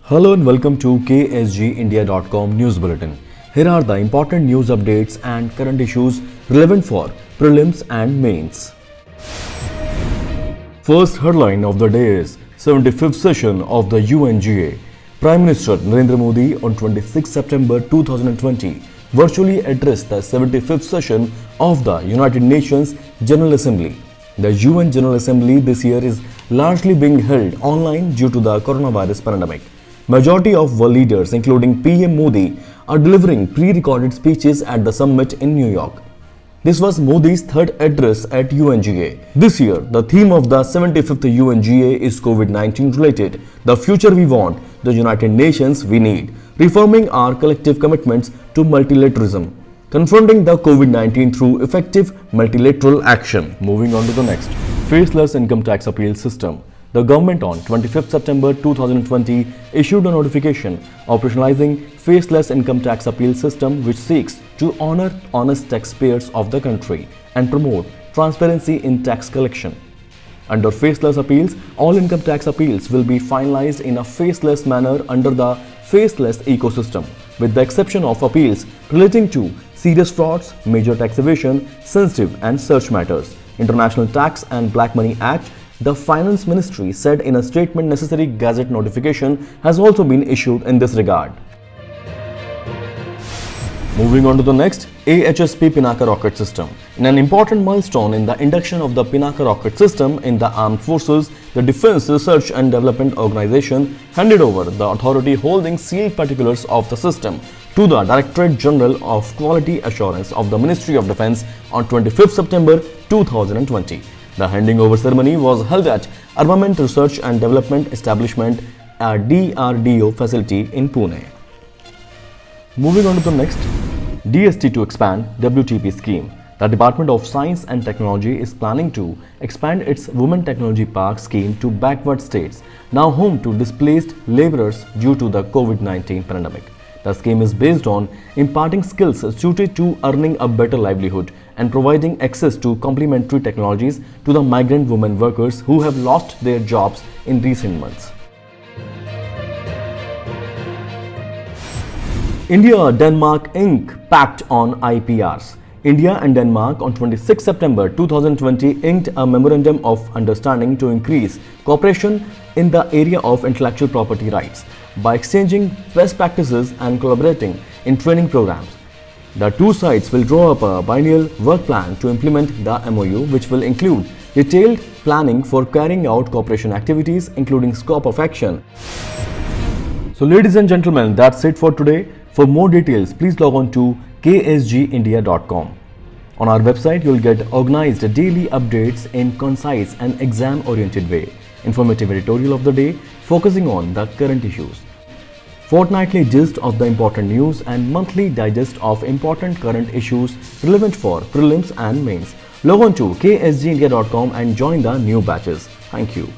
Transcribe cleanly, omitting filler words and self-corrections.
Hello and welcome to ksgindia.com News Bulletin. Here are the important news updates and current issues relevant for prelims and mains. First headline of the day is 75th session of the UNGA. Prime Minister Narendra Modi on 26 September 2020 virtually addressed the 75th session of the United Nations General Assembly. The UN General Assembly this year is largely being held online due to the coronavirus pandemic. Majority of world leaders, including PM Modi, are delivering pre-recorded speeches at the summit in New York. This was Modi's third address at UNGA. This year, the theme of the 75th UNGA is COVID-19 related. The future we want, the United Nations we need. Reforming our collective commitments to multilateralism. Confronting the COVID-19 through effective multilateral action. Moving on to the next. Faceless income tax appeal system. The government on 25th September 2020 issued a notification operationalizing faceless income tax appeal system which seeks to honor honest taxpayers of the country and promote transparency in tax collection. Under faceless appeals, all income tax appeals will be finalized in a faceless manner under the faceless ecosystem, with the exception of appeals relating to serious frauds, major tax evasion, sensitive and search matters. International Tax and Black Money Act. The Finance Ministry said in a statement necessary gazette notification has also been issued in this regard. Moving on to the next, AHSP Pinaka rocket system. In an important milestone in the induction of the Pinaka rocket system in the Armed Forces, the Defense Research and Development Organization handed over the authority holding sealed particulars of the system to the Directorate General of Quality Assurance of the Ministry of Defense on 25th September 2020. The handing over ceremony was held at Armament Research and Development Establishment, a DRDO facility in Pune. Moving on to the next, DST to expand WTP scheme. The Department of Science and Technology is planning to expand its Women Technology Park scheme to backward states, now home to displaced laborers due to the COVID-19 pandemic. The scheme is based on imparting skills suited to earning a better livelihood and providing access to complementary technologies to the migrant women workers who have lost their jobs in recent months. India-Denmark Inc. Pact on IPRs. India and Denmark on 26 September 2020 inked a Memorandum of Understanding to increase cooperation in the area of intellectual property rights by exchanging best practices and collaborating in training programs. The two sides will draw up a biennial work plan to implement the MOU, which will include detailed planning for carrying out cooperation activities, including scope of action. So ladies and gentlemen, that's it for today. For more details, please log on to ksgindia.com. On our website, you'll get organized daily updates in concise and exam-oriented way. Informative editorial of the day focusing on the current issues. Fortnightly gist of the important news and monthly digest of important current issues relevant for prelims and mains. Log on to ksgindia.com and join the new batches. Thank you.